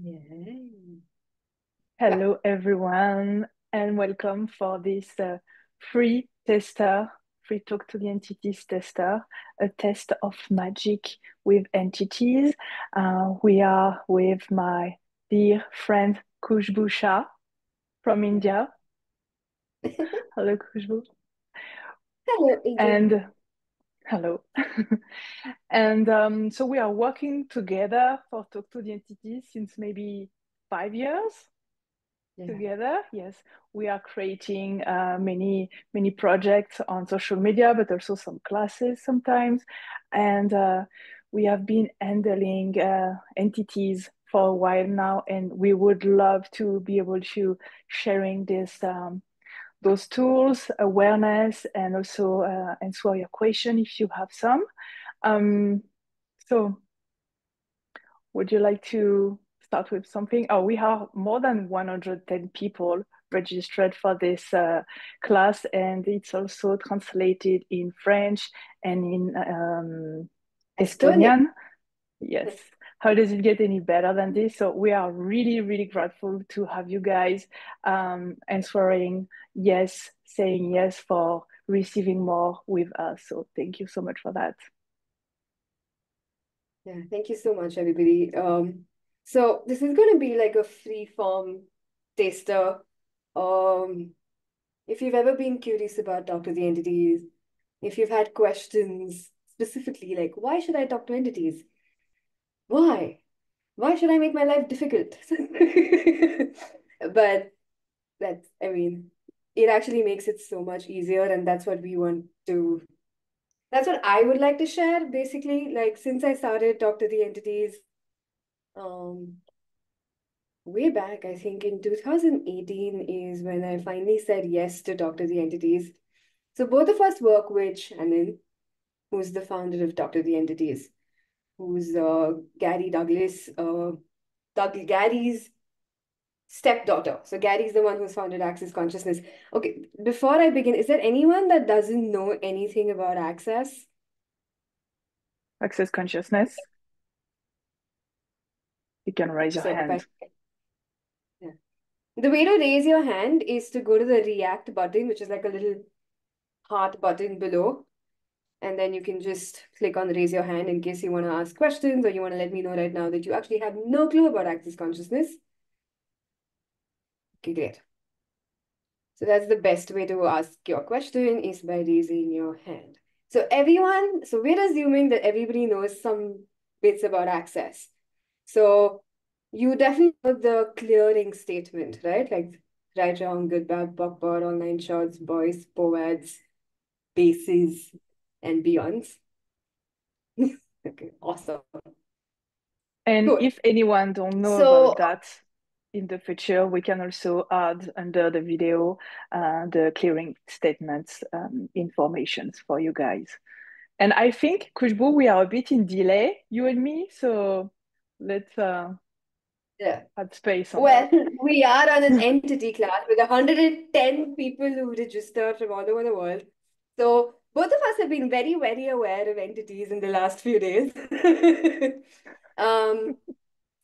Yay. Well, Hello, everyone, and welcome for this free tester, free talk to the entities tester, a test of magic with entities. We are with my dear friend Khushboo Shah from India. Hello, Khushboo. hello, Angel. And hello. And so we are working together for Talk to the Entities since maybe 5 years. Yeah. Together. Yes, we are creating many projects on social media, but also some classes sometimes. And we have been handling entities for a while now, and we would love to be able to sharing this those tools, awareness, and also answer your question if you have some. Um, so would you like to start with something? Oh, we have more than 110 people registered for this class, and it's also translated in French and in Estonia. Estonian. Yes. How does it get any better than this? So we are really, really grateful to have you guys answering yes, saying yes for receiving more with us. So thank you so much for that. Yeah, thank you so much, everybody. So this is going to be like a free form taster. Um, if you've ever been curious about talk to the entities, if you've had questions specifically like, why should I talk to entities? Why? Why should I make my life difficult? But I mean, it actually makes it so much easier, and that's what we want to that's what I would like to share basically. Like, since I started Talk to the Entities, um, way back, I think in 2018 is when I finally said yes to Talk to the Entities. So both of us work with Shannon, who's the founder of Talk to the Entities, who's Gary Douglas, Gary's stepdaughter. So Gary's the one who's founded Access Consciousness. Okay, before I begin, is there anyone that doesn't know anything about Access? Access consciousness, you can raise your So if I hand. yeah. The way to raise your hand is to go to the react button, which is like a little heart button below. And then you can just click on raise your hand in case you want to ask questions or you want to let me know right now that you actually have no clue about access consciousness. Okay, great. So that's the best way to ask your question is by raising your hand. So everyone, so we're assuming that everybody knows some bits about access. So you definitely know the clearing statement, right? Like right, wrong, good, bad, buck, bird, online shots, boys, poads, bases, and beyonds. Okay, awesome. And Good. if anyone don't know about So that in the future, we can also add under the video the clearing statements informations for you guys. And I think, Kushbu, we are a bit in delay, you and me, so let's yeah. add space on Well, that. we are on an entity class with 110 people who registered from all over the world. So both of us have been very, very aware of entities in the last few days. um,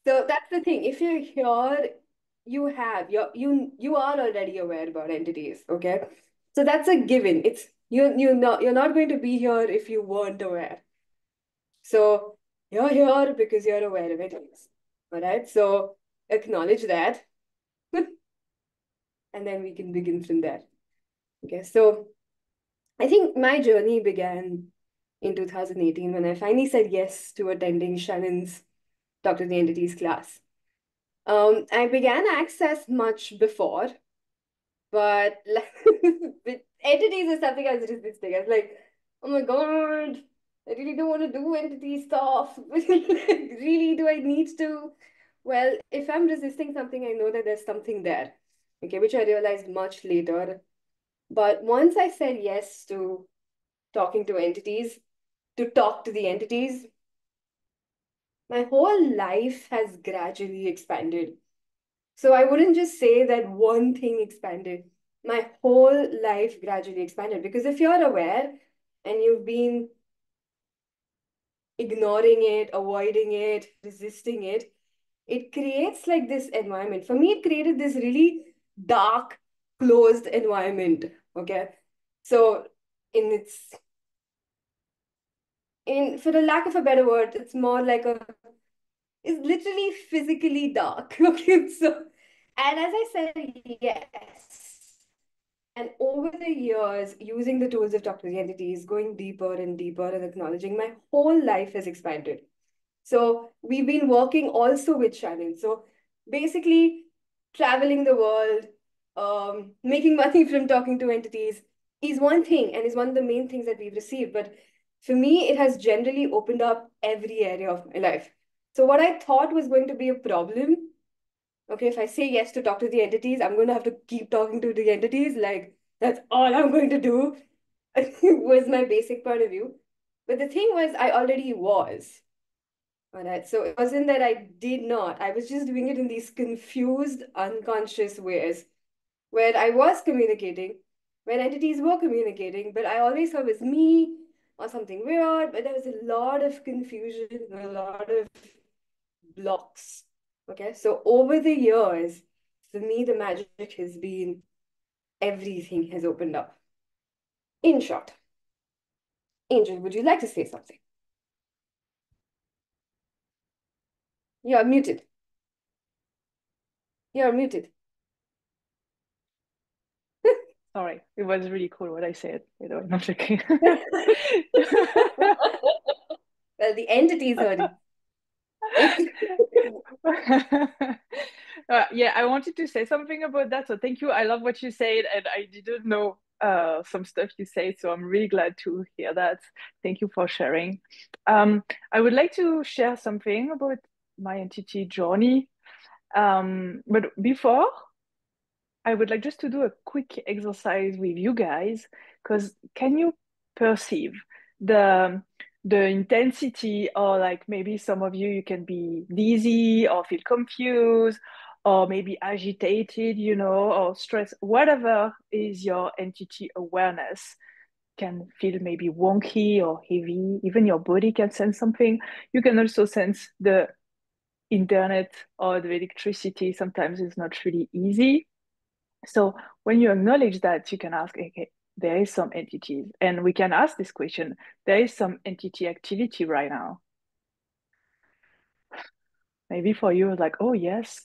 so that's the thing. If you're here, you are already aware about entities, okay? So that's a given. It's you're not going to be here if you weren't aware. So you're here because you're aware of entities. All right. So acknowledge that. And then we can begin from there. Okay, so I think my journey began in 2018 when I finally said yes to attending Shannon's Dr. The Entities class. I began Access much before, but like, with entities is something I was resisting. I was like, oh my God, I really don't want to do entity stuff. Really, do I need to? Well, if I'm resisting something, I know that there's something there. Okay, which I realized much later. But once I said yes to talking to entities, to talk to the entities, my whole life has gradually expanded. So I wouldn't just say that one thing expanded. My whole life gradually expanded because if you're aware and you've been ignoring it, avoiding it, resisting it, it creates like this environment. For me, it created this really dark, closed environment. Okay. So in its in for the lack of a better word, it's more like a it's literally physically dark. Okay. So and as I said, yes. And over the years, using the tools of Dr. The entities, going deeper and deeper and acknowledging, my whole life has expanded. So we've been working also with Shannon. So basically, traveling the world, making money from talking to entities is one thing and is one of the main things that we've received. But for me, it has generally opened up every area of my life. So what I thought was going to be a problem, okay, if I say yes to talk to the entities, I'm going to have to keep talking to the entities. Like, that's all I'm going to do, was my basic point of view. But the thing was, I already was. All right. So it wasn't that I did not. I was just doing it in these confused, unconscious ways where I was communicating, when entities were communicating, but I always thought it was me or something weird. But there was a lot of confusion, a lot of blocks. Okay. So over the years, for me, the magic has been everything has opened up. In short, Angel, would you like to say something? You're muted. You're muted. Sorry, it was really cool what I said. You know, I'm joking. Well, the entities heard it. Yeah, I wanted to say something about that. So thank you. I love what you said, and I didn't know some stuff you said. So I'm really glad to hear that. Thank you for sharing. I would like to share something about my entity journey. But before, I would like just to do a quick exercise with you guys, because can you perceive the intensity, or like maybe some of you can be dizzy or feel confused or maybe agitated, or stressed, whatever is your entity awareness can feel maybe wonky or heavy. Even your body can sense something. You can also sense the internet or the electricity. Sometimes it's not really easy. So when you acknowledge that, you can ask, okay, there is some entities. And we can ask this question, there is some entity activity right now. Maybe for you, like, oh, yes.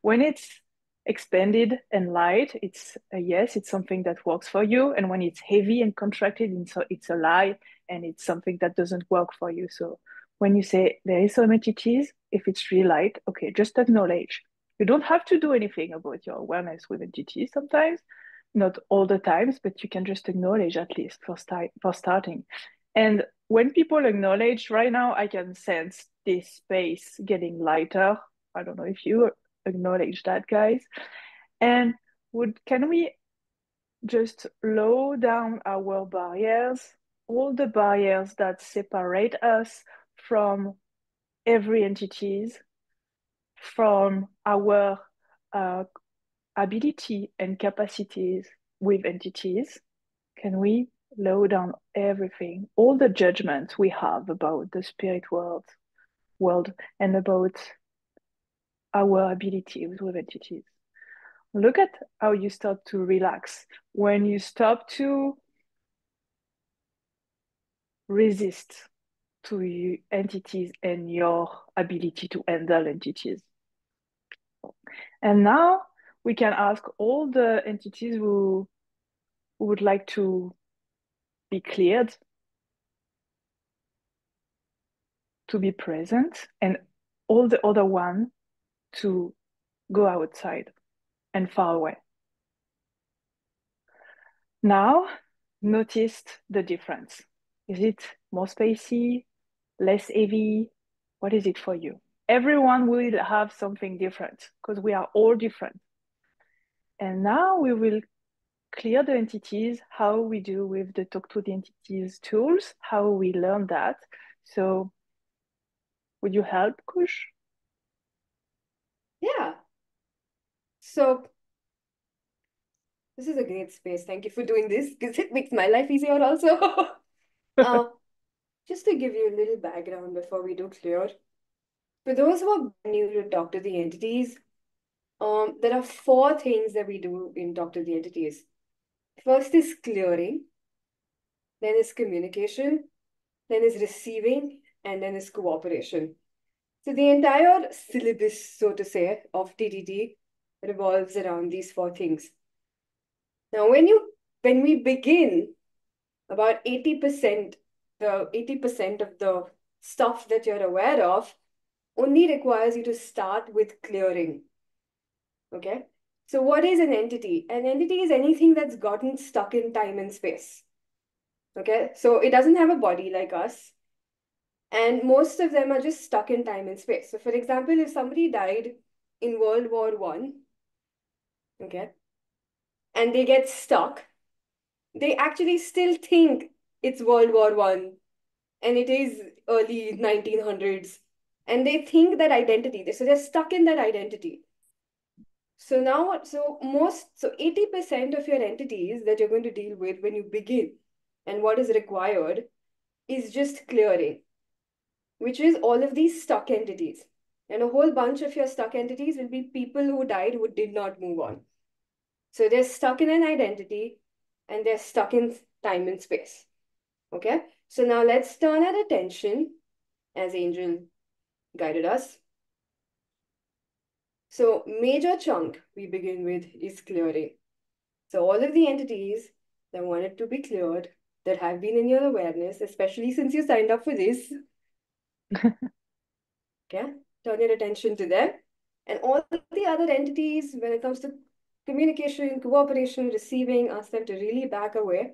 When it's expanded and light, it's a yes, it's something that works for you. And when it's heavy and contracted, it's a lie, and it's something that doesn't work for you. So when you say there is some entities, if it's really light, okay, just acknowledge. You don't have to do anything about your awareness with entities sometimes, not all the times, but you can just acknowledge at least for starting. And when people acknowledge right now, I can sense this space getting lighter. I don't know if you acknowledge that, guys. And can we just lower down our barriers, all the barriers that separate us from every entities, from our uh, ability and capacities with entities? Can we lower down everything, all the judgments we have about the spirit world and about our abilities with entities? Look at how you start to relax when you stop to resist to entities and your ability to handle entities. And now we can ask all the entities who would like to be cleared to be present, and all the other one to go outside and far away. Now, notice the difference. Is it more spacey, less heavy? What is it for you? Everyone will have something different because we are all different. And now we will clear the entities, how we do with the Talk to the Entities tools, how we learn that. So would you help, Kush? Yeah. So this is a great space. Thank you for doing this because it makes my life easier also. uh, just to give you a little background before we do clear. For those who are new to Doctor the Entities, there are four things that we do in Doctor the Entities. First is clearing, then is communication, then is receiving, and then is cooperation. So the entire syllabus, so to say, of TTT revolves around these four things. Now, when we begin, about 80%, the 80% of the stuff that you're aware of only requires you to start with clearing. Okay? So what is an entity? An entity is anything that's gotten stuck in time and space. Okay? So it doesn't have a body like us. And most of them are just stuck in time and space. So for example, if somebody died in World War One, okay, and they get stuck, they actually still think it's World War One and it is early 1900s. And they think that identity. So they're stuck in that identity. So now, so 80% of your entities that you're going to deal with when you begin and what is required is just clearing, which is all of these stuck entities. And a whole bunch of your stuck entities will be people who died who did not move on. So they're stuck in an identity and they're stuck in time and space. Okay? So now let's turn our attention, as Angel guided us. So major chunk we begin with is clearing. So all of the entities that wanted to be cleared, that have been in your awareness, especially since you signed up for this, okay, turn your attention to them. And all the other entities, when it comes to communication, cooperation, receiving, ask them to really back away.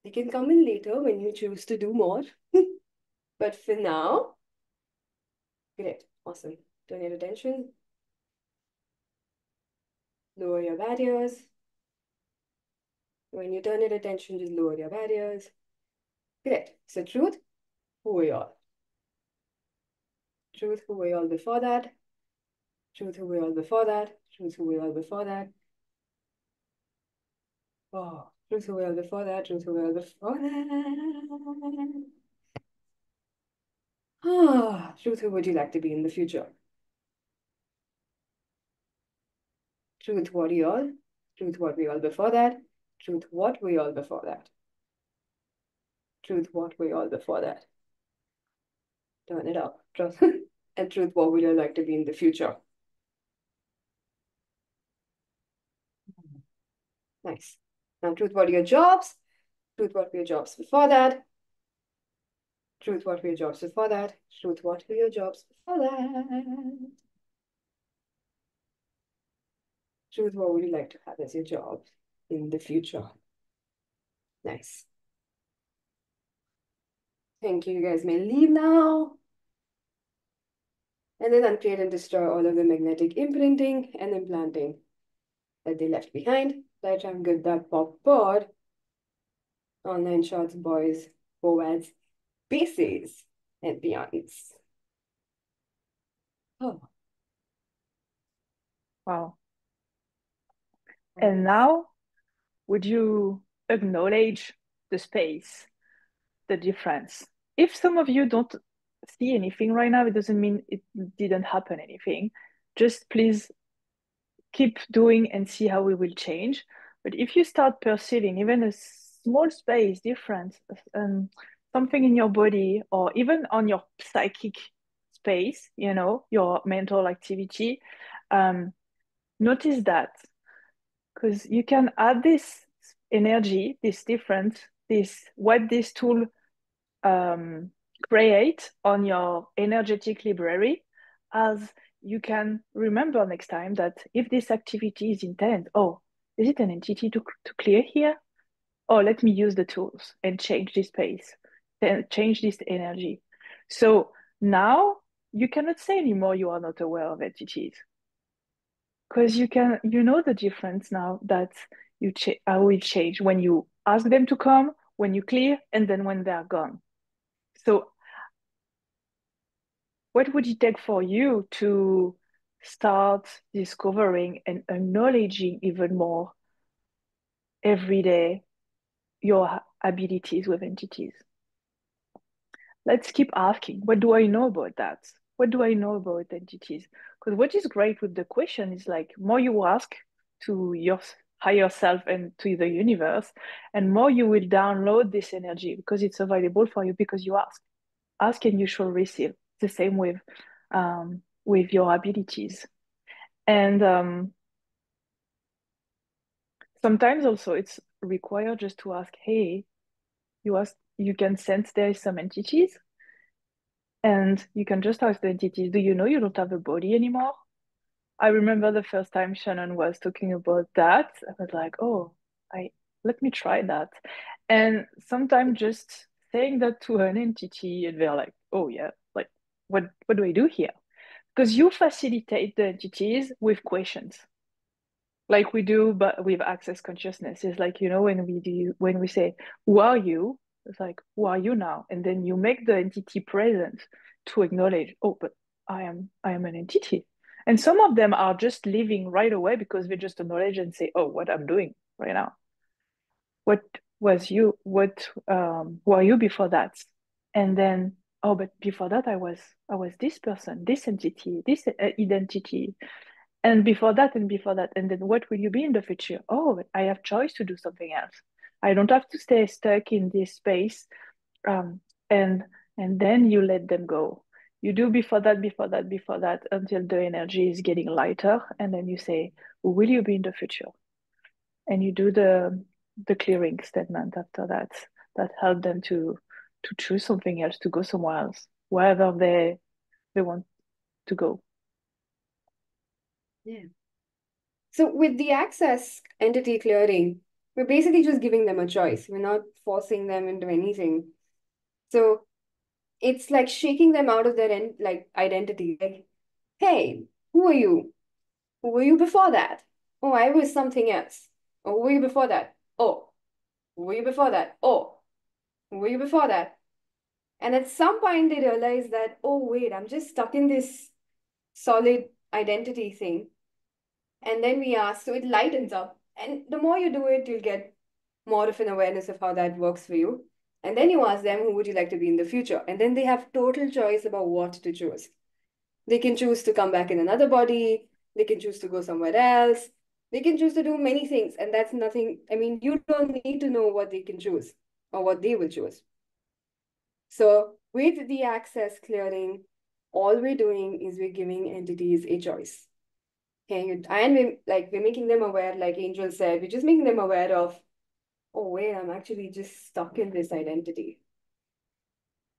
They can come in later when you choose to do more. But for now, great, awesome. Turn your attention, lower your barriers. When you turn your attention, just lower your barriers. Great. So truth, who we are. Truth, who we all before that. Truth, who we all before that. Truth, who we all before that. Oh, truth, who we all before that. Truth, who we all before that. Ah, truth, who would you like to be in the future? Truth, what we all. Truth, what we all before that. Truth, what we all before that. Truth, what we all before that. Turn it up. Truth. And truth, what would you like to be in the future? Nice. Now, truth, what are your jobs? Truth, what were your jobs before that? Truth, what were your jobs before that? Truth, what were your jobs before that? Truth, what would you like to have as your job in the future? Nice. Thank you. You guys may leave now. And then uncreate and destroy all of the magnetic imprinting and implanting that they left behind. Diagram good that pop board. Online shots, boys, forwards, bases, and beyonds. Oh. Wow. And now, would you acknowledge the space, the difference? If some of you don't see anything right now, it doesn't mean it didn't happen anything. Just please keep doing and see how we will change. But if you start perceiving even a small space difference, something in your body or even on your psychic space, you know, your mental activity, notice that, because you can add this energy, this difference, this what this tool create on your energetic library, as you can remember next time that if this activity is intense, oh, is it an entity to clear here? Oh, let me use the tools and change this space, and change this energy. So now you cannot say anymore you are not aware of entities, because you know the difference now that how will change when you ask them to come, when you clear, and then when they are gone. So what would it take for you to start discovering and acknowledging even more every day your abilities with entities? Let's keep asking, what do I know about that? what do I know about entities? Because what is great with the question is like more you ask to your higher self and to the universe, and more you will download this energy because it's available for you because you ask. Ask and you shall receive. The same with your abilities. And sometimes also it's required just to ask, hey, you can sense there is some entities, and you can just ask the entities, do you know you don't have a body anymore? I remember the first time Shannon was talking about that. I was like, oh, I let me try that. And sometimes just saying that to an entity, and they're like, oh yeah, like what do I do here? Because you facilitate the entities with questions like we do but with access consciousness. It's like, when we say who are you, it's like who are you now, and then you make the entity present to acknowledge, oh, but I am an entity. And some of them are just leaving right away because they just acknowledge and say, oh, what I'm doing right now, what was you, what who are you before that? And then, oh, but before that I was this person, this entity, this identity, and before that and before that, and then what will you be in the future? Oh, I have choice to do something else. I don't have to stay stuck in this space. um, and and then you let them go. You do before that, before that, before that, until the energy is getting lighter, and then you say, who will you be in the future? And you do the clearing statement after that, that help them to choose something else, to go somewhere else, wherever they want to go. Yeah. So with the access entity clearing, we're basically just giving them a choice. We're not forcing them into anything. So it's like shaking them out of their identity. Like, hey, who are you? Who were you before that? Oh, I was something else. Oh, who were you before that? Oh, who were you before that? Oh, who were you before that? And at some point they realize that, oh, wait, I'm just stuck in this solid identity thing. And then we ask, so it lightens up. And the more you do it, you'll get more of an awareness of how that works for you. And then you ask them, who would you like to be in the future? And then they have total choice about what to choose. They can choose to come back in another body. They can choose to go somewhere else. They can choose to do many things. And that's nothing. I mean, you don't need to know what they can choose or what they will choose. So with the access clearing, all we're doing is we're giving entities a choice. Okay, and we're making them aware, like Angel said, we're just making them aware of, oh wait, I'm actually just stuck in this identity.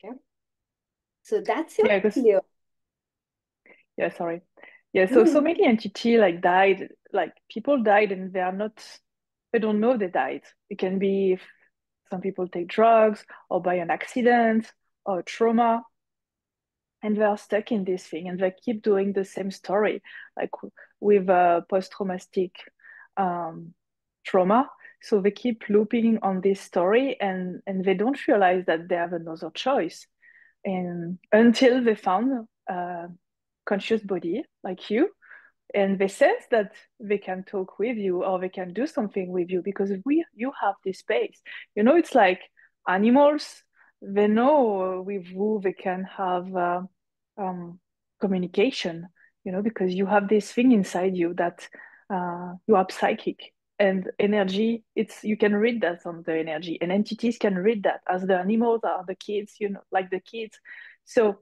Okay. So that's your Yeah, because clear. yeah, sorry. Yeah, so No, many entity like died, like people died and they don't know they died. It can be if some people take drugs or by an accident or trauma, and they are stuck in this thing and they keep doing the same story, like with post-traumatic um, trauma. So they keep looping on this story, and they don't realize that they have another choice, and until they found a conscious body like you, and they sense that they can talk with you or they can do something with you because you have this space. It's like animals, they know with who they can have um, communication, because you have this thing inside you that you are psychic, and energy, it's you can read that on the energy, and entities can read that as the animals are the kids, like the kids. So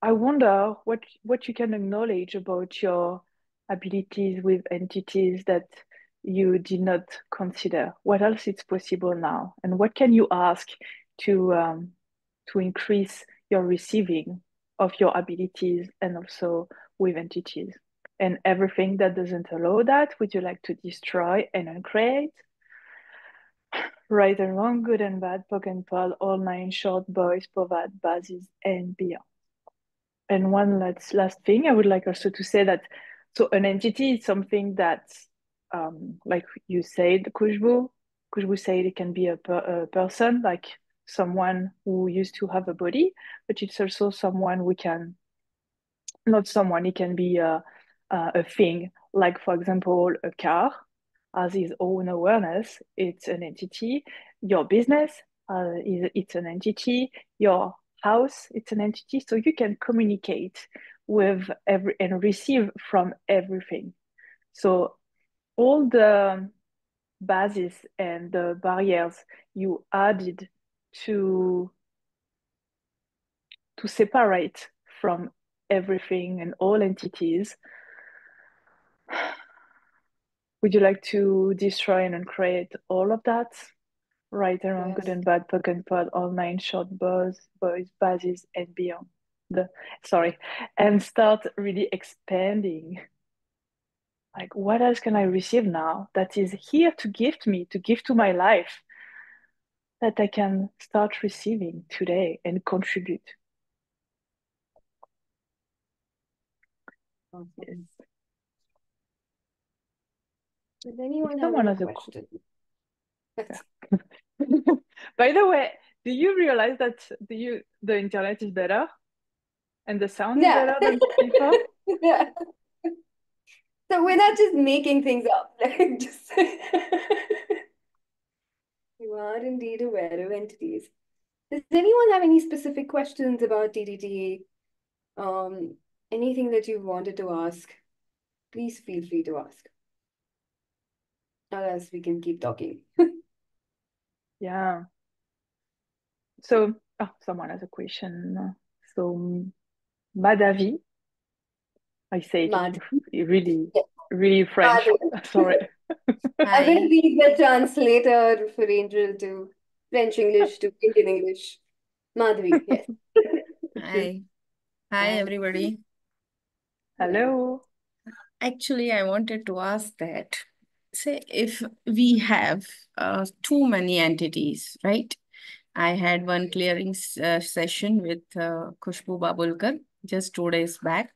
I wonder what you can acknowledge about your abilities with entities that you did not consider. What else is possible now, and what can you ask to increase your receiving of your abilities, and also with entities, and everything that doesn't allow that, would you like to destroy and uncreate? Right and wrong, good and bad, poke and pal, all nine short boys, povad, bases, and beyond. And one last thing, I would like also to say that an entity is something that, like you said, Khushboo said it can be a person, like someone who used to have a body, but it's also someone we can, not someone, it can be a thing, like for example, a car has its own awareness, it's an entity. Your business, it's an entity. Your house, it's an entity, so you can communicate with every and receive from everything. So all the bases and the barriers you added to separate from everything and all entities, would you like to destroy and uncreate all of that? Right and wrong, good Yes. and bad, pug and pod, all nine short boys, bases, and beyond. Sorry, and start really expanding. Like, what else can I receive now that is here to gift me, to give to my life, that I can start receiving today and contribute? Awesome. Yes. Does anyone If have someone any has a questions? By the way, do you realize that the internet is better and the sound is Yeah. better than before? Yeah. So we're not just making things up, like just you are indeed aware of entities. Does anyone have any specific questions about TTTE? Anything that you wanted to ask, please feel free to ask. Or else we can keep talking. Yeah. So, someone has a question. So, Madavi, I say it Mad. in really, Yeah. really French. Madhu. Sorry. I will Hi. be the translator for Angel to French English to Indian English. Madhvi, yes. Thank you. Hi. Hi, Hi. everybody. Hello. Hello. Actually, I wanted to ask that, say, if we have too many entities, right? I had one clearing session with Khushboo Babulkar just 2 days back,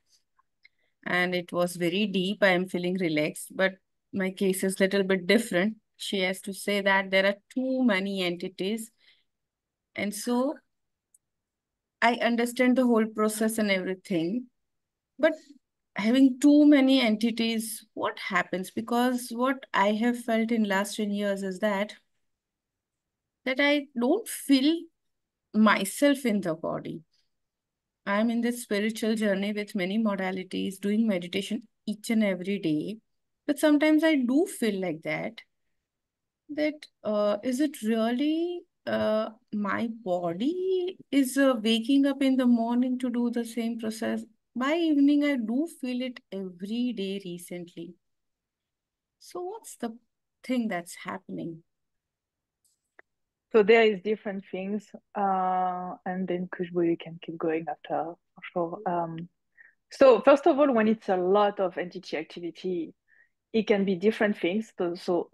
and it was very deep. I am feeling relaxed, but my case is a little bit different. She has to say that there are too many entities, and so I understand the whole process and everything. But having too many entities, what happens? Because what I have felt in last 10 years is that I don't feel myself in the body. I'm in this spiritual journey with many modalities, doing meditation each and every day. But sometimes I do feel like that is it really my body is waking up in the morning to do the same process? By evening, I do feel it every day recently. So what's the thing that's happening? So there is different things, and then Kushbu, you can keep going after for sure. So first of all, when it's a lot of entity activity, it can be different things. So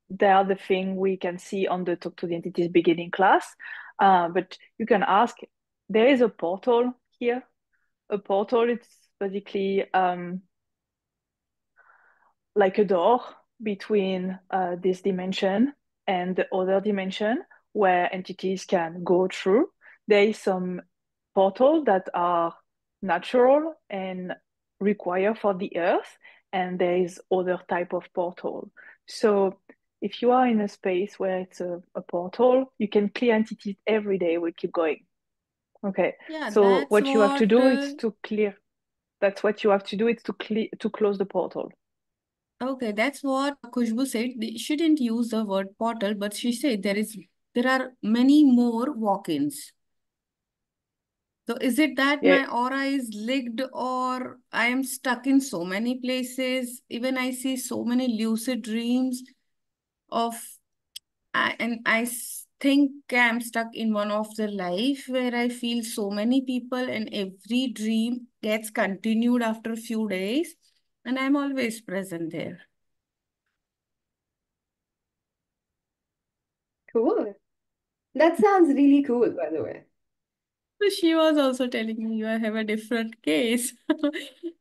they are the thing we can see on the Talk to the Entities beginning class. But you can ask, there is a portal here. A portal, it's basically like a door between this dimension and the other dimension where entities can go through. There is some portal that are natural and require for the earth, and there is other type of portal. So if you are in a space where it's a portal, you can clear entities every day. We keep going. Okay. Yeah, So that's what you have to what. do is to clear. That's what you have to do. It's to close the portal. Okay, that's what Khushbu said. They shouldn't use the word portal, but she said there are many more walk-ins. So is it that Yeah. my aura is licked or I am stuck in so many places? Even I see so many lucid dreams of and think I'm stuck in one of the life where I feel so many people and every dream gets continued after a few days and I'm always present there. Cool. That sounds really cool, by the way. So she was also telling me you have a different case.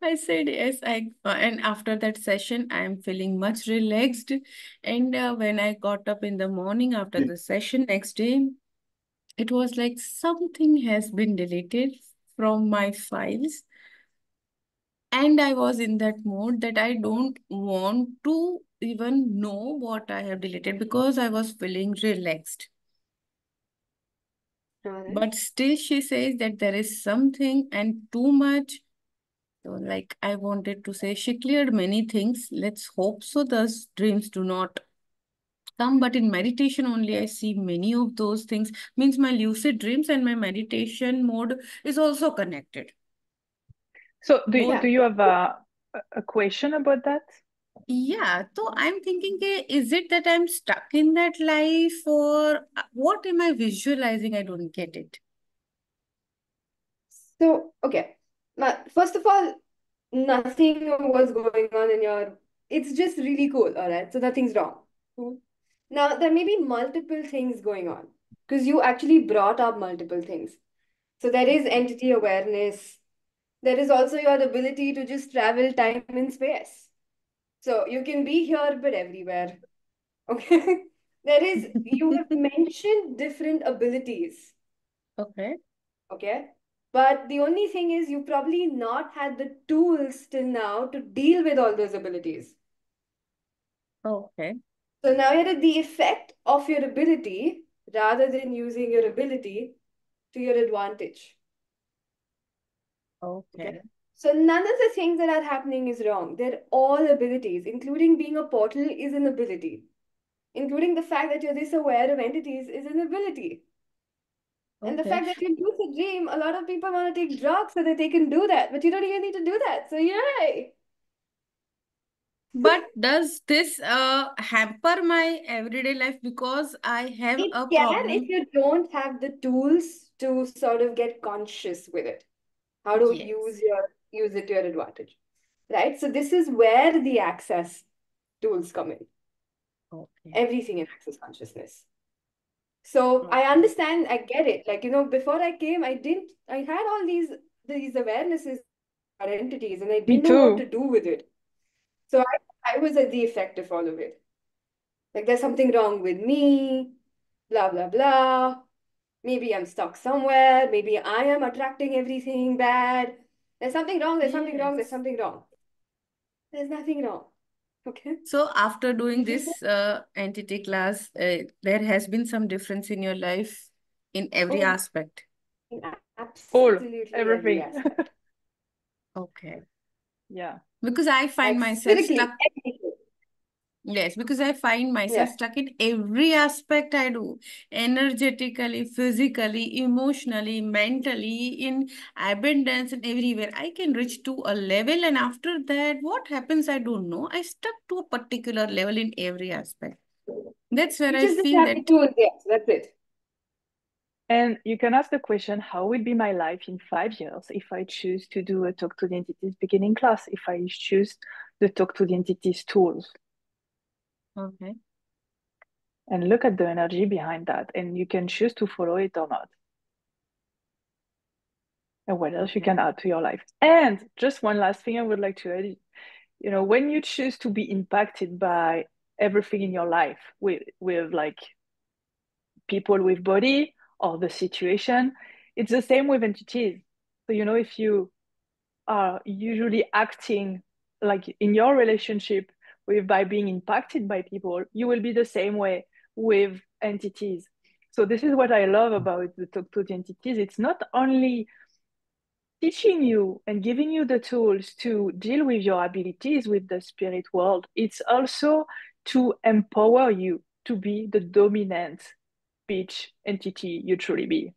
I said yes. And after that session, I am feeling much relaxed. And when I got up in the morning after the session next day, it was like something has been deleted from my files. And I was in that mode that I don't want to even know what I have deleted because I was feeling relaxed. All right. But still she says that there is something and too much. So like I wanted to say, she cleared many things. Let's hope so those dreams do not come. But in meditation only, I see many of those things. Means my lucid dreams and my meditation mode is also connected. So Both. do you have a question about that? Yeah, so I'm thinking, is it that I'm stuck in that life or what am I visualizing? I don't get it. So, okay. First of all, nothing was going on in your, it's just really cool, all right? So nothing's wrong. Cool. Now, there may be multiple things going on because you actually brought up multiple things. So there is entity awareness. There is also your ability to just travel time and space. So you can be here but everywhere. Okay. There is, you have mentioned different abilities. Okay. Okay. But the only thing is, you probably not had the tools till now to deal with all those abilities. Okay. So now you're at the effect of your ability rather than using your ability to your advantage. Okay. Okay. So none of the things that are happening is wrong. They're all abilities, including being a portal is an ability. Including the fact that you're this aware of entities is an ability. And the Okay. fact that you lucid dream, a lot of people want to take drugs so that they can do that, but you don't even need to do that. So yay! But does this hamper my everyday life because I have It a can if problem? you don't have the tools to sort of get conscious with it. How to Yes. use it to your advantage. Right? So this is where the access tools come in. Okay. Everything in access consciousness. So I Okay. understand, I get it. Like, before I came, I had all these awarenesses or entities and I Me didn't know what too. to do with it. So I was at the effect of all of it. Like there's something wrong with me, blah, blah, blah. Maybe I'm stuck somewhere. Maybe I am attracting everything bad. There's something wrong, there's something wrong, there's Yes. something wrong. There's nothing wrong. Okay? So after doing It's just this entity class, there has been some difference in your life in every oh, aspect. in All, absolutely every everything. aspect. Okay. Yeah. Because I find Like myself physically, stuck. everything. Yes, because I find myself Yeah. stuck in every aspect I do, energetically, physically, emotionally, mentally, in abundance and everywhere. I can reach to a level, and after that, what happens, I don't know. I stuck to a particular level in every aspect. That's where You I just didn't feel have the that, tools yet. That's it. And you can ask the question, how will be my life in 5 years if I choose to do a Talk to the Entities beginning class, if I choose the Talk to the Entities tools, okay, and look at the energy behind that. And you can choose to follow it or not. And what else you okay, can add to your life. And just one last thing I would like to add, when you choose to be impacted by everything in your life with like people with body or the situation, it's the same with entities. So, if you are usually acting like in your relationship with by being impacted by people, you will be the same way with entities. So this is what I love about the Talk to the Entities. It's not only teaching you and giving you the tools to deal with your abilities with the spirit world, it's also to empower you to be the dominant speech entity you truly be.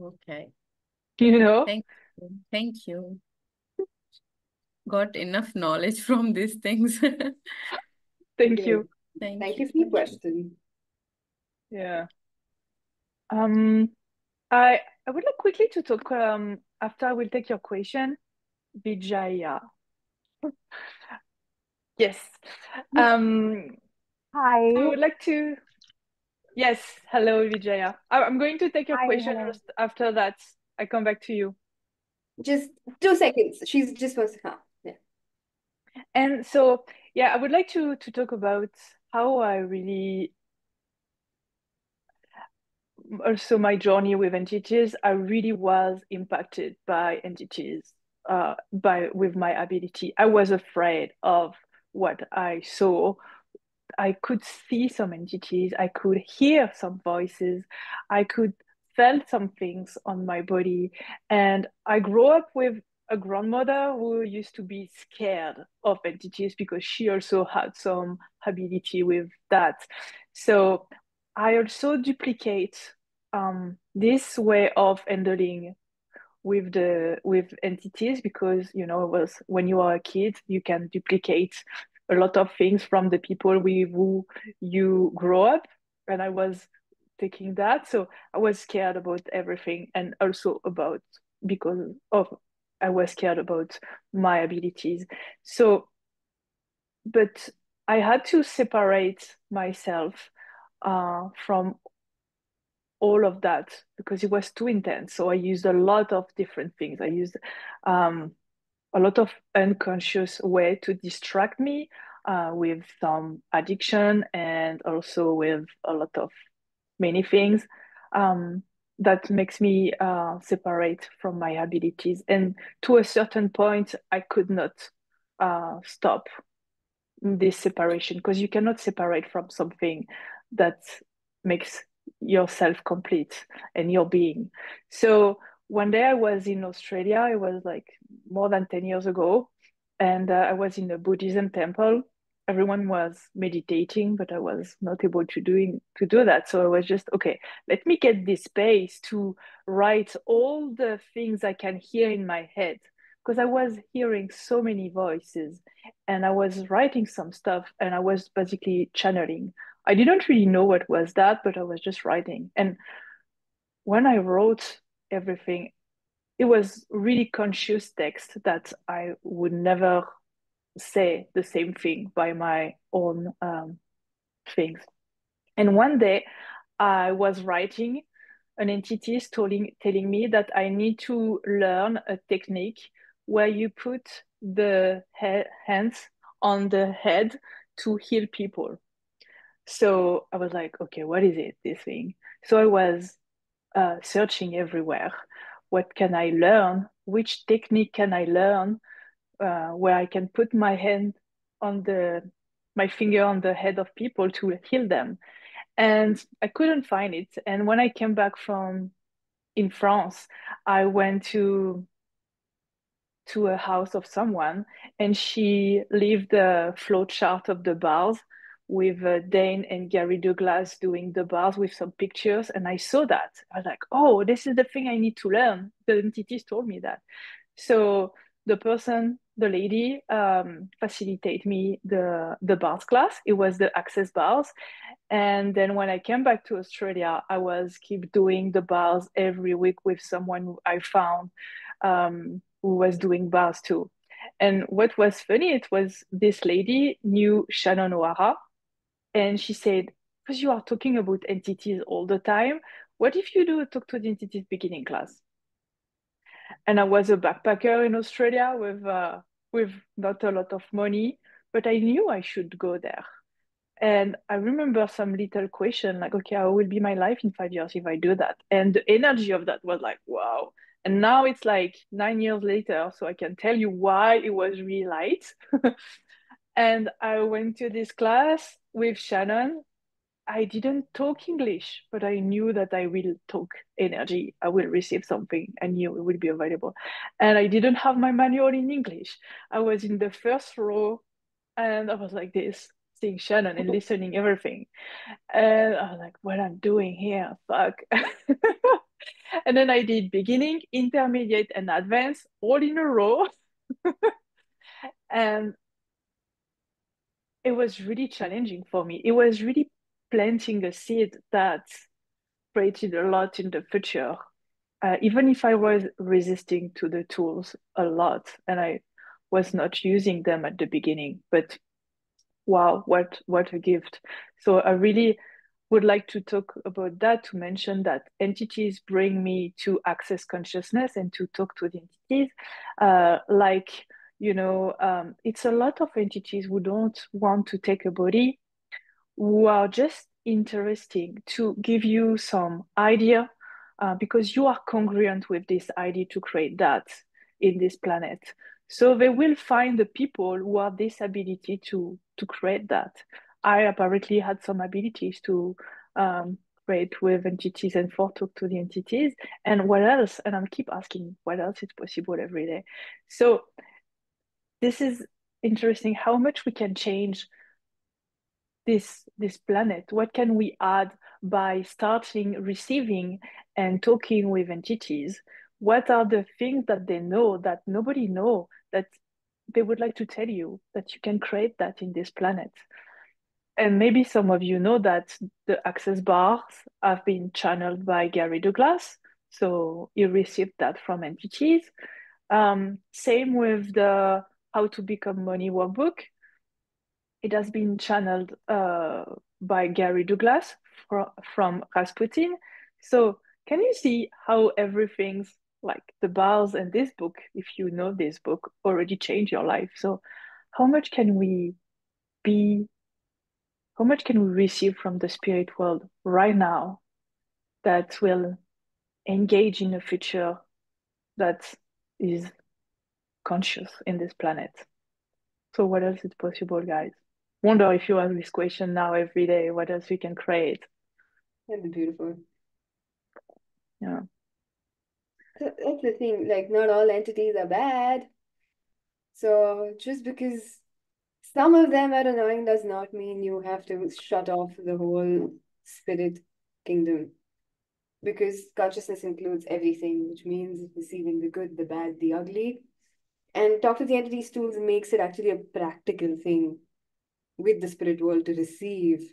okay. You know? Thank you. Thank you. Got enough knowledge from these things. Thank Good. you. Thank Thank you. you for your question. Yeah. Um, I would like quickly to talk after I will take your question, Vijaya. Yes. Um, I Hi. would like to yes, hello Vijaya. I'm going to take your Hi, question hello. first. After that, I come back to you. Just 2 seconds. She's just wants to come. Yeah. And so, yeah, I would like to talk about how I really also my journey with entities. I really was impacted by entities, by with my ability. I was afraid of what I saw I could see some entities, I could hear some voices, I could feel some things on my body. And I grew up with a grandmother who used to be scared of entities because she also had some ability with that. So I also duplicate this way of handling with entities, because it was when you are a kid you can duplicate a lot of things from the people with who you grow up, and I was taking that, so I was scared about everything, and also about because of I was scared about my abilities. So but I had to separate myself from all of that because it was too intense. So I used a lot of different things. I used a lot of unconscious way to distract me with some addiction, and also with a lot of many things that makes me separate from my abilities. And to a certain point, I could not stop this separation, because you cannot separate from something that makes yourself complete and your being. So one day I was in Australia, it was like more than 10 years ago, and I was in a Buddhism temple. Everyone was meditating, but I was not able to do that. So I was just, okay, let me get this space to write all the things I can hear in my head, because I was hearing so many voices, and I was writing some stuff, and I was basically channeling. I didn't really know what was that, but I was just writing. And when I wrote everything, it was really conscious text that I would never say the same thing by my own things. And one day I was writing, an entity is telling me that I need to learn a technique where you put the hands on the head to heal people. So I was like, okay, what is it, this thing? So I was searching everywhere. What can I learn? Which technique can I learn where I can put my finger on the head of people to heal them? And I couldn't find it. And when I came back from in France, I went to a house of someone, and she left the flow chart of the bars with Dane and Gary Douglas doing the bars with some pictures. And I saw that. I was like, oh, this is the thing I need to learn. The entities told me that. So the lady, facilitate me the bars class. It was the access bars. And then when I came back to Australia, I was keep doing the bars every week with someone who I found who was doing bars too. And what was funny, it was this lady knew Shannon O'Hara, and she said, because you are talking about entities all the time, what if you do a talk to the entities beginning class? And I was a backpacker in Australia with not a lot of money, but I knew I should go there. And I remember some little question like, okay, how will be my life in 5 years if I do that? And the energy of that was like, wow. And now it's like 9 years later, so I can tell you why it was really light. And I went to this class with Shannon. I didn't talk English, but I knew that I will talk energy. I will receive something. I knew it will be available. And I didn't have my manual in English. I was in the first row, and I was like this, seeing Shannon and listening everything. And I was like, what I'm doing here, fuck. And then I did beginning, intermediate, and advanced all in a row. And it was really challenging for me. It was really planting a seed that created a lot in the future. Even if I was resisting to the tools a lot and I was not using them at the beginning, but wow, what a gift. So I really would like to talk about that, to mention that entities bring me to access consciousness and to talk to the entities. It's a lot of entities who don't want to take a body, who are just interesting to give you some idea because you are congruent with this idea to create that in this planet. So they will find the people who have this ability to create that. I apparently had some abilities to create with entities and for talk to the entities. And what else? And I keep asking, what else is possible every day? So this is interesting how much we can change this planet. What can we add by starting receiving and talking with entities? What are the things that they know that nobody know that they would like to tell you that you can create that in this planet? And maybe some of you know that the access bars have been channeled by Gary Douglas. So he received that from entities. Same with the How to Become Money workbook. It has been channeled by Gary Douglas from Rasputin. So can you see how everything's like the bars and this book, if you know this book, already changed your life? So how much can we be, how much can we receive from the spirit world right now that will engage in a future that is conscious in this planet? So what else is possible, guys? Wonder if you ask this question now every day, what else we can create? That'd be beautiful. Yeah. So that's the thing, like not all entities are bad. So just because some of them are annoying does not mean you have to shut off the whole spirit kingdom. Because consciousness includes everything, which means receiving the good, the bad, the ugly. And Talk to the Entities tools makes it actually a practical thing with the spirit world to receive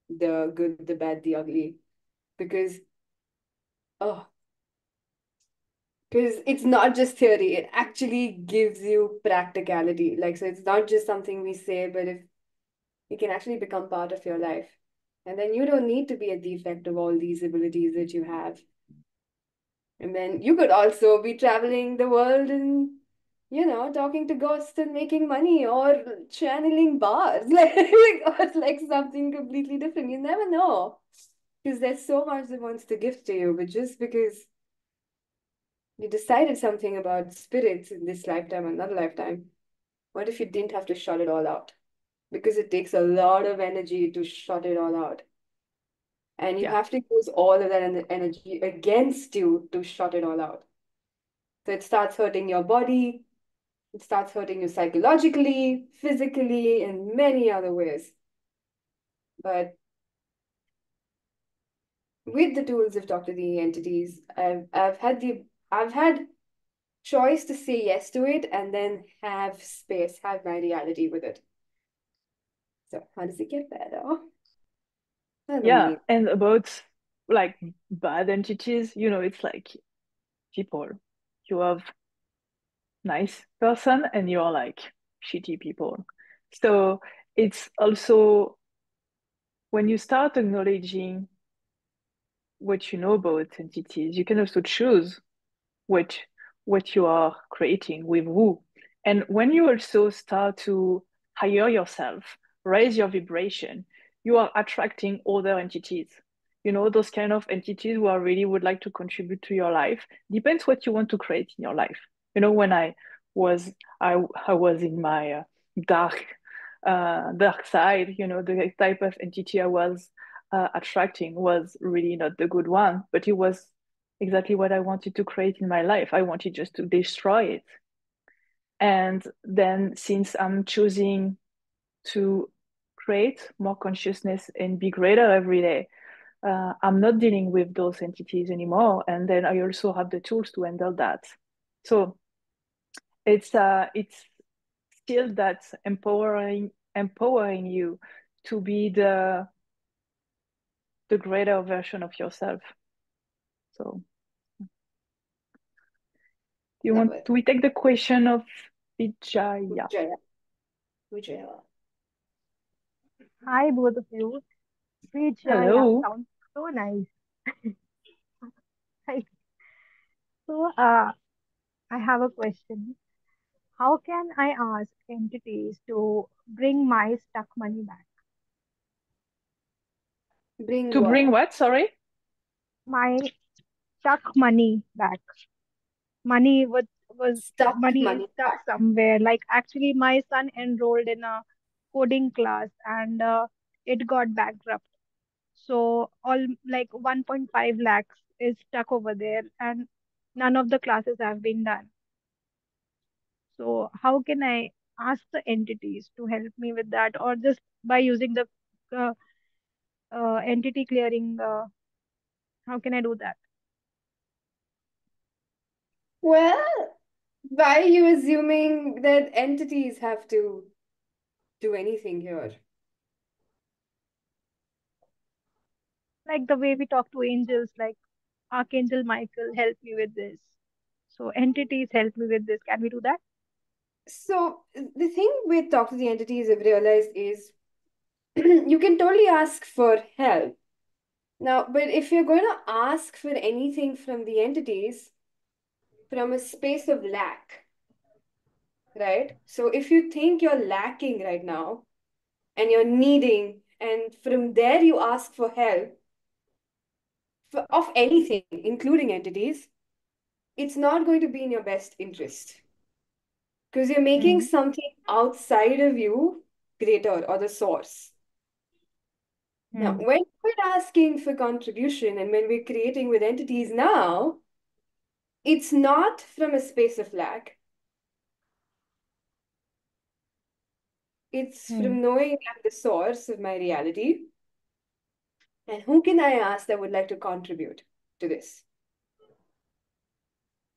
the good, the bad, the ugly. Because, oh, because it's not just theory, it actually gives you practicality. Like, so it's not just something we say, but if it can actually become part of your life. And then you don't need to be a defect of all these abilities that you have. And then you could also be traveling the world and, talking to ghosts and making money or channeling bars, or like something completely different. You never know. Because there's so much that wants to give to you, but just because you decided something about spirits in this lifetime or another lifetime, what if you didn't have to shut it all out? Because it takes a lot of energy to shut it all out. And you Yeah. have to use all of that energy against you to shut it all out. So it starts hurting your body, it starts hurting you psychologically, physically, in many other ways. But with the tools of Talk to the Entities, I've had choice to say yes to it and then have space, have my reality with it. So how does it get better? I don't Yeah. know. And about like bad entities, it's like people. You have nice person and you're like shitty people. So it's also when you start acknowledging what you know about entities, you can also choose what what you are creating with who. And when you also start to higher yourself, raise your vibration, you are attracting other entities. Those kind of entities who are really would like to contribute to your life. Depends what you want to create in your life. When was I was in my dark side, the type of entity I was attracting was really not the good one, but it was exactly what I wanted to create in my life. I wanted just to destroy it. And then since I'm choosing to create more consciousness and be greater every day, I'm not dealing with those entities anymore. And then I also have the tools to handle that. So it's still that empowering you to be the greater version of yourself. So do we take the question of Vijaya? Vijaya. Hi, both of you. Vijaya Hello. sounds so nice. Hi. So, I have a question. How can I ask entities to bring my stuck money back? Bring To what? bring what? Sorry? My stuck money back. Money was Stuck money is money stuck back. somewhere. Like actually, my son enrolled in a coding class, and it got bankrupt. So all like 1.5 lakhs is stuck over there, and none of the classes have been done. So how can I ask the entities to help me with that, or just by using the uh, entity clearing? How can I do that? Well, why are you assuming that entities have to do anything here? Like the way we talk to angels, like Archangel Michael, help me with this. So entities help me with this. Can we do that? So the thing with talk to the entities I've realized is you can totally ask for help. Now, but if you're going to ask for anything from the entities from a space of lack, right? So if you think you're lacking right now and you're needing, and from there you ask for help of anything, including entities, it's not going to be in your best interest because you're making Hmm. something outside of you greater or the source. Now, Hmm. when we're asking for contribution and when we're creating with entities now, it's not from a space of lack. It's Hmm. from knowing I'm the source of my reality. And who can I ask that would like to contribute to this?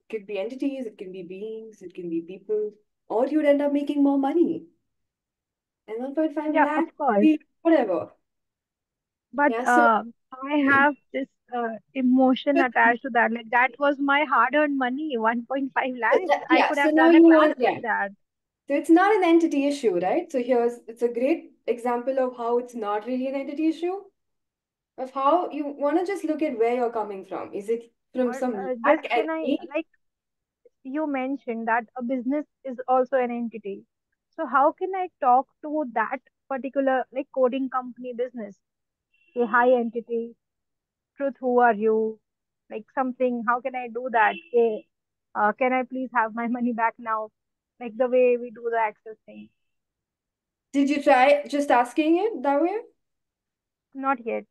It could be entities, it can be beings, it can be people, or you'd end up making more money. And 1.5 Yeah, lakh of could course. be whatever. But Yeah, so I have this emotion attached to that. Like that was my hard-earned money, 1.5 lakhs. I yeah, could so have now done a you class want, with yeah. that. So it's not an entity issue, right? So it's a great example of how it's not really an entity issue, of how you want to just look at where you're coming from. Is it from Or some just lack and can I, need? like you mentioned that a business is also an entity. So how can I talk to that particular like coding company business? Say, hi entity, truth, who are you? Like something, how can I do that? Say, can I please have my money back now? Like the way we do the access thing. Did you try just asking it that way? Not yet.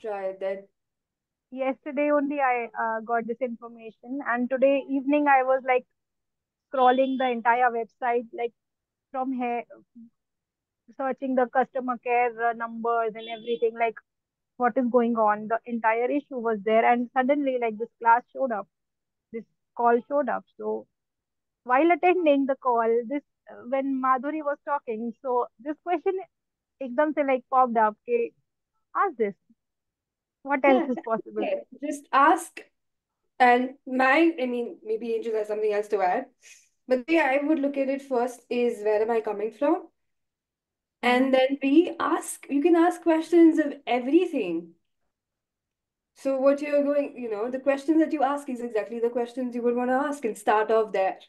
Try that. Yesterday only I got this information, and today evening I was like scrolling the entire website, like from here, searching the customer care numbers and everything, like what is going on. The entire issue was there, and suddenly, like this class showed up, this call showed up. So while attending the call, this when Madhuri was talking, so this question ekdam se like popped up. Okay, ask this. What else Yeah, is that's possible? okay. Just ask. And I mean, maybe Angel has something else to add. But the way I would look at it first is where am I coming from? Hmm. And then you can ask questions of everything. So what you're going, the questions that you ask is exactly the questions you would want to ask and start off there.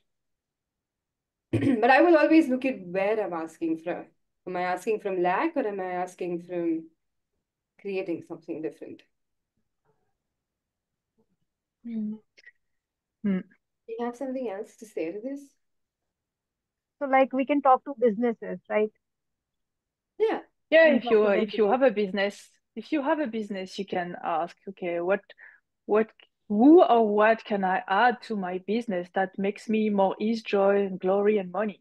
But I will always look at where I'm asking from. Am I asking from lack or am I asking from creating something different? Hmm. Hmm. Do you have something else to say to this? So like we can talk to businesses, right? Yeah. Yeah, And talk to the if you entities. have a business, you can ask, okay, what who or what can I add to my business that makes me more ease, joy, and glory and money?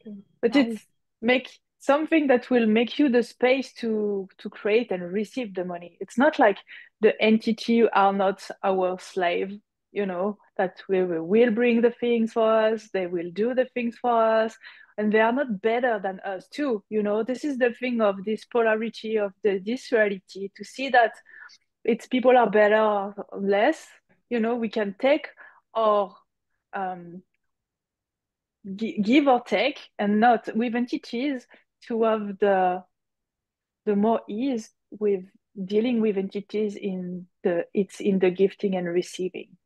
Okay, But nice. it's make something that will make you the space to create and receive the money. It's not like the entity are not our slave, that we will bring the things for us, they will do the things for us, and they are not better than us too. This is the thing of this polarity of this reality, to see that it's people are better or less. We can take or um, give or take, and not with entities to have the more ease with dealing with entities in the gifting and receiving,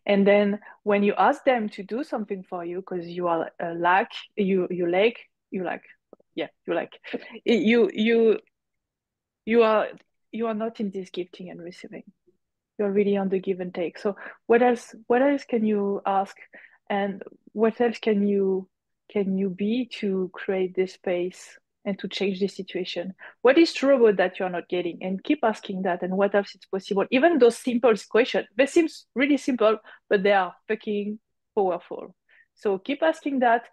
and then when you ask them to do something for you because you are a lack you like yeah you like you you are you are not in this gifting and receiving. You're really on the give and take. So what else can you ask? And what else can you be to create this space and to change this situation? What is true about that you're not getting? And keep asking that. And what else is possible? Even those simple questions, they seem really simple, but they are fucking powerful. So keep asking that.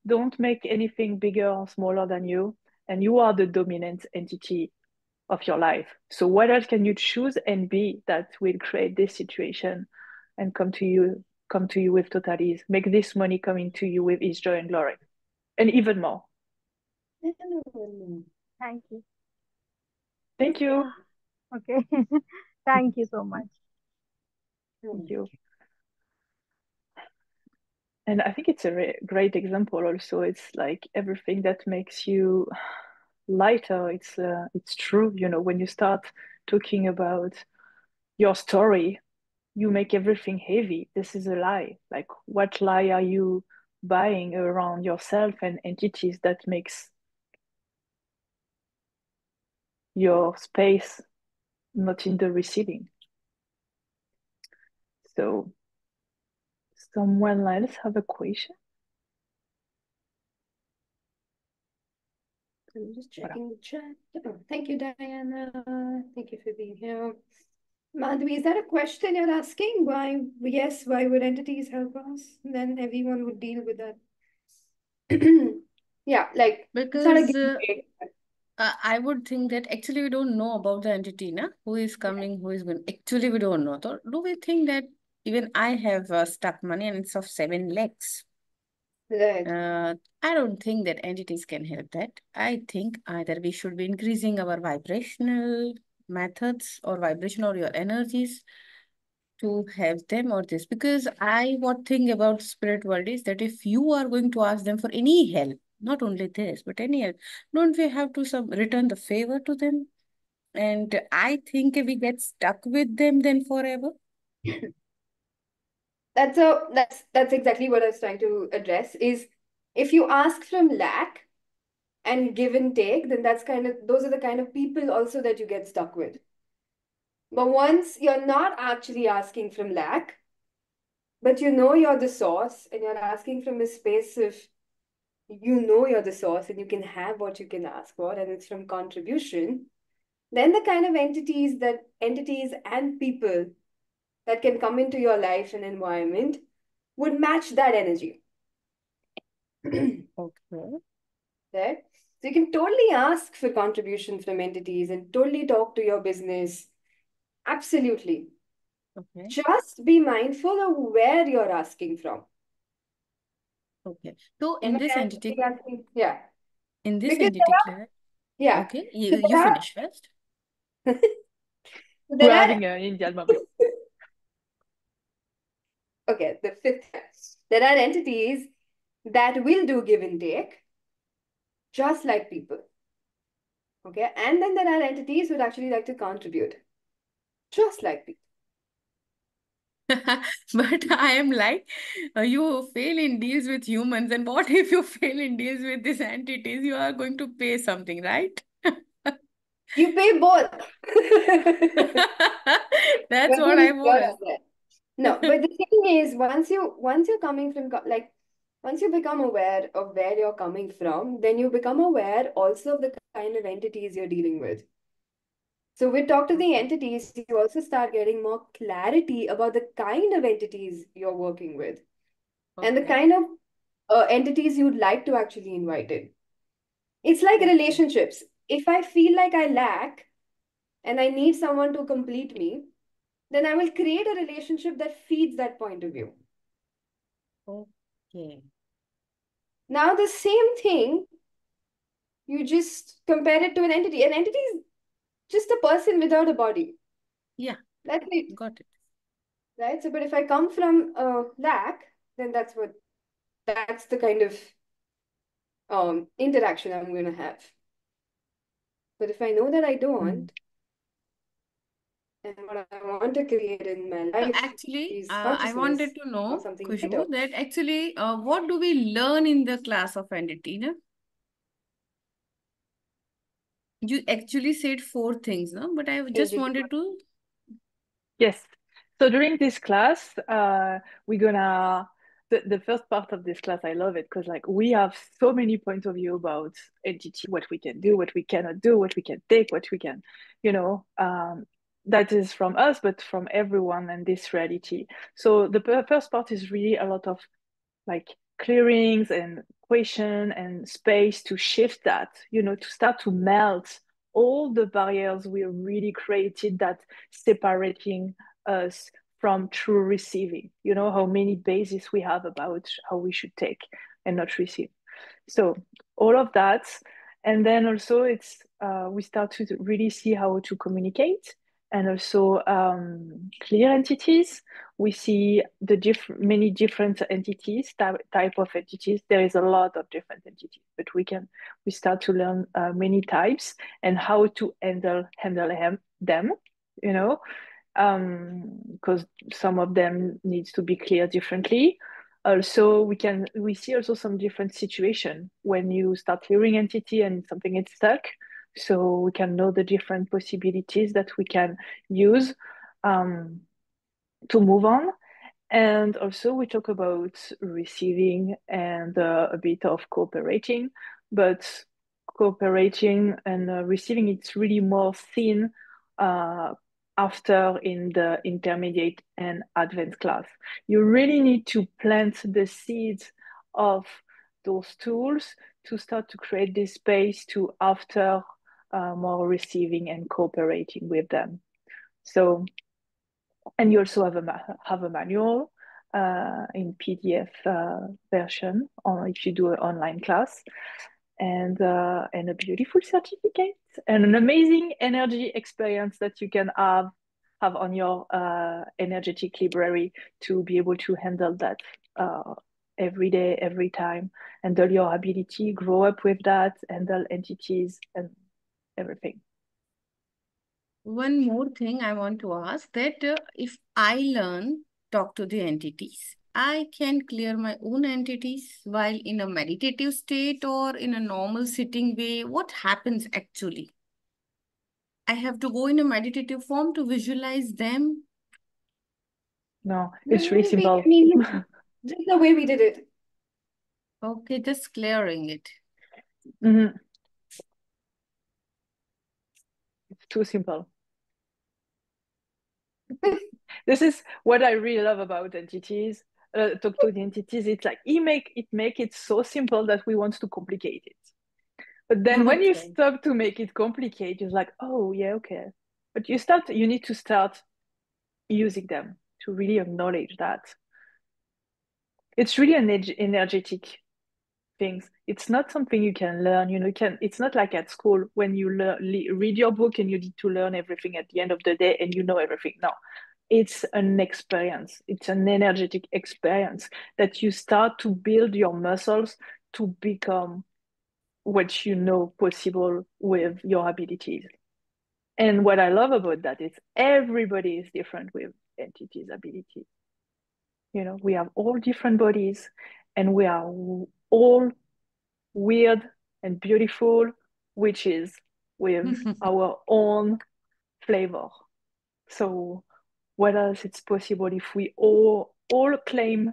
Don't make anything bigger or smaller than you. And you are the dominant entity of your life. So what else can you choose and be that will create this situation and come to you with total ease? Make this money coming to you with ease, joy, and glory, and even more. Thank you. Thank you. Okay. Thank you so much. Thank you. And I think it's a great example also. It's like everything that makes you lighter. It's true, you know, when you start talking about your story, you make everything heavy. This is a lie. Like, what lie are you buying around yourself and entities that makes your space not in the receiving? So, someone else have a question? I'm just checking the chat. Oh, thank you, Diana. Thank you for being here. Madhvi, is that a question you're asking? Why, yes, why would entities help us? Then everyone would deal with that. Yeah, like, it's not a Because giveaway. I would think that actually we don't know about the entity, na? Who is coming, who is going. Actually, we don't know. So do we think that even I have stuck money and it's of 7 lakhs? Right. I don't think that entities can help that. I think either we should be increasing our vibrational methods or vibration or your energies to have them or this. Because what think about spirit world is that if you are going to ask them for any help, not only this, but any help, don't we have to return the favor to them? And I think we get stuck with them then forever. That's exactly what I was trying to address is if you ask from lack and give and take, then those are the kind of people also that you get stuck with. But once you're not actually asking from lack, but you know you're the source and you're asking from a space of you know you're the source and you can have what you can ask for and it's from contribution, then the kind of entities and people that can come into your life and environment would match that energy. Okay. Right? So you can totally ask for contribution from entities and totally talk to your business. Absolutely. Okay. Just be mindful of where you're asking from. Okay. So in this entity, yeah. in this Because entity class, yeah. okay, So you finish first. We're having an Indian moment. Okay, the fifth. There are entities that will do give and take, just like people. Okay, and then there are entities who would actually like to contribute, just like people. But I am like, you fail in deals with humans, and what if you fail in deals with these entities? You are going to pay something, right? You pay both. That's what I want. No, but the thing is, once you're coming from once you become aware of where you're coming from, then you become aware also of the kind of entities you're dealing with. So we talk to the entities, you also start getting more clarity about the kind of entities you're working with and the kind of entities you'd like to actually invite in. It's like relationships. If I feel like I lack and I need someone to complete me, then I will create a relationship that feeds that point of view. Okay. Now, the same thing, you just compare it to an entity. An entity is just a person without a body. Yeah. That's it. Got it. Right? So, but if I come from lack, then that's the kind of interaction I'm going to have. But if I know that I don't, and what I want to create in my life Actually, is I wanted consciousness to or know, something Khushboo, greater. that actually, what do we learn in the class of entity? No? You actually said 4 things, no? But I just wanted to. Yes. So during this class, we're gonna the first part of this class, I love it because like we have so many points of view about entity, what we can do, what we cannot do, what we can take, what we can, that is from us, but from everyone and this reality. So the first part is really a lot of like clearings and question and space to shift that, to start to melt all the barriers we really created that separating us from true receiving, how many bases we have about how we should take and not receive. So all of that. And then also it's we start to really see how to communicate and also clear entities. We see the many different entities, type of entities. There is a lot of different entities, but we start to learn many types and how to handle them, because some of them needs to be clear differently. Also, we see also some different situation when you start hearing entity and something is stuck. So we can know the different possibilities that we can use to move on. And also we talk about receiving and a bit of cooperating, but cooperating and receiving, it's really more thin after in the intermediate and advanced class. You really need to plant the seeds of those tools to start to create this space to after more receiving and cooperating with them. So, and you also have a manual in PDF version if you do an online class, and a beautiful certificate and an amazing energy experience that you can have on your energetic library to be able to handle that every day, every time, handle your ability, grow up with that, handle entities and everything. One more thing I want to ask that if I learn talk to the entities, I can clear my own entities while in a meditative state or in a normal sitting way. What happens actually? I have to go in a meditative form to visualize them. No, it's really simple. Just the way we did it. Okay, just clearing it. Mm-hmm. It's too simple. This is what I really love about entities. Talk to the entities. It's like it make it so simple that we want to complicate it. But then when you stop to make it complicated, it's like, oh yeah, okay. But you need to start using them to really acknowledge that. It's really an energetic things. It's not something you can learn. It's not like at school when you read your book and you need to learn everything at the end of the day and you know everything. No, it's an experience. It's an energetic experience that you start to build your muscles to become what you know possible with your abilities. And what I love about that is everybody is different with entities abilities. We have all different bodies and we are all weird and beautiful witches with our own flavor. So what else it's possible if we all claim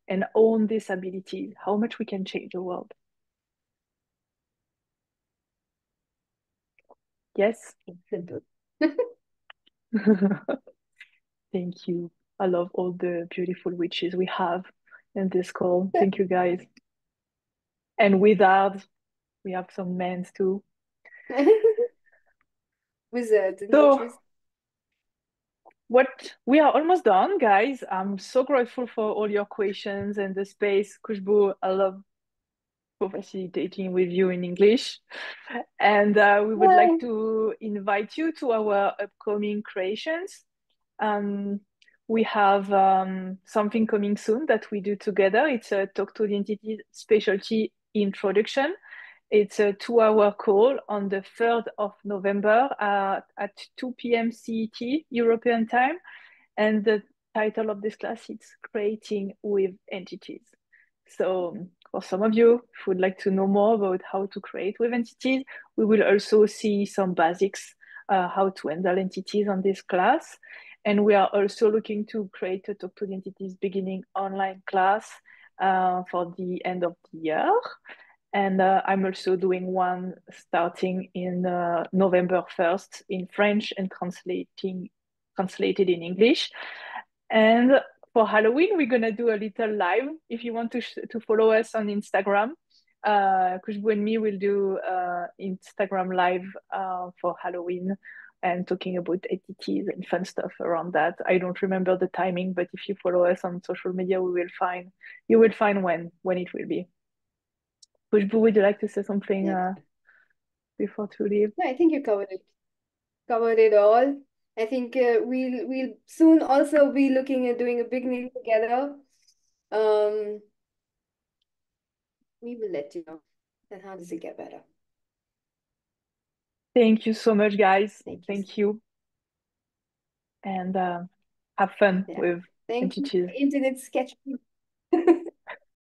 and own this ability, how much we can change the world. Yes? Simple. Thank you. I love all the beautiful witches we have in this call. Thank you, guys. And wizards, we have some men too. Wizards and So, witches. we are almost done, guys. I'm so grateful for all your questions and the space. Khushboo, I love facilitating with you in English. And we would like to invite you to our upcoming creations. We have something coming soon that we do together. It's a Talk to the Entity specialty introduction. It's a 2-hour call on the 3rd of November at 2 p.m. CET, European time. And the title of this class is Creating with Entities. So for some of you who would like to know more about how to create with entities, we will also see some basics, how to handle entities on this class. And we are also looking to create a Talk to the Entities beginning online class for the end of the year. And I'm also doing one starting in November 1st in French and translated in English. And for Halloween, we're gonna do a little live. If you want to follow us on Instagram, Khushboo and me will do Instagram live for Halloween and talking about ATTs and fun stuff around that. I don't remember the timing, but if you follow us on social media, you will find when it will be. Khushboo, would you like to say something before to leave? No, I think you covered it all. I think we'll soon also be looking at doing a big meeting together. We will let you know. And how does it get better? Thank you so much, guys. Thank you. Thank you. And have fun with Thank you, entities. Internet Sketch.